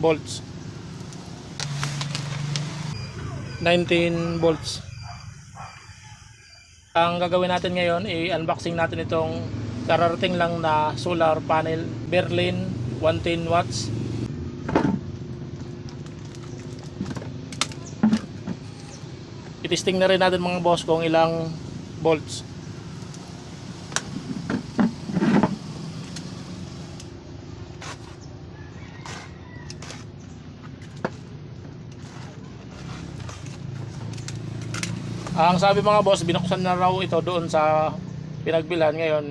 volts. 19 volts. Ang gagawin natin ngayon, i-unboxing natin itong kararating lang na solar panel Berlin 110 watts. I-testing na rin natin mga boss kung ilang volts. Ang sabi mga boss, binuksan na raw ito doon sa pinagbilhan. Ngayon,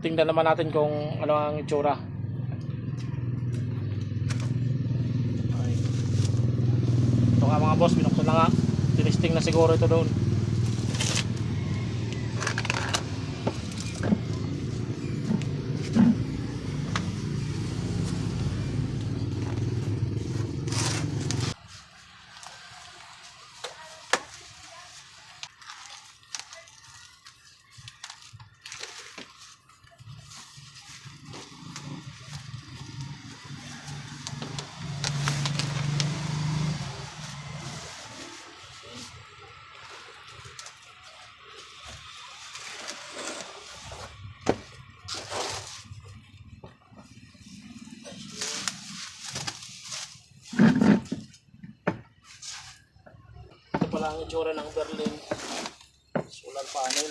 tingnan naman natin kung ano ang itsura. Ito nga mga boss, binuksan na nga. Tinisting na siguro ito doon. Pala ang itsura ng Berlin solar panel.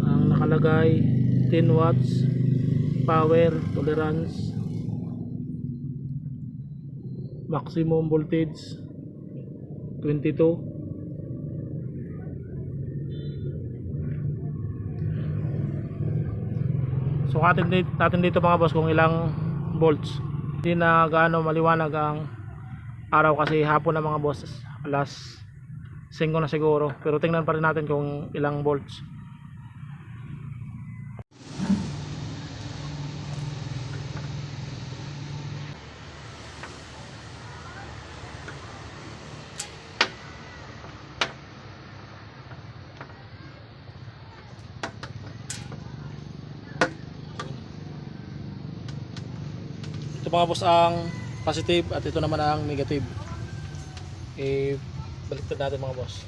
Ang nakalagay 10 watts power tolerance, maximum voltage 22. Sukatin natin dito mga boss kung ilang volts. Hindi na gaano maliwanag ang araw kasi hapon na mga boss, alas 5 na siguro, pero tingnan pa rin natin kung ilang volts. Ito mga boss ang positive at ito naman ang negative. Baliktad natin mga boss.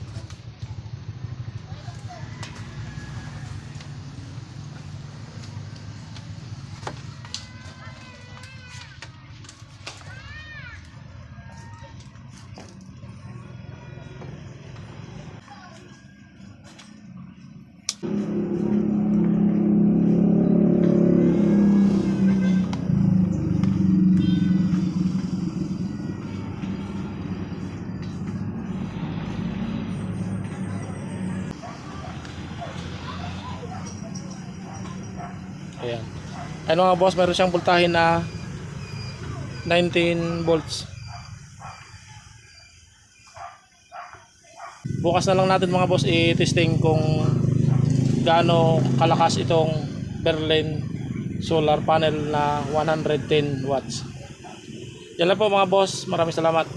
Ayan. Ano mga boss, meron siyang voltahe na 19 volts. Bukas na lang natin mga boss i-testing kung gaano kalakas itong Berlin solar panel na 110 watts. Yan lang po mga boss, maraming salamat.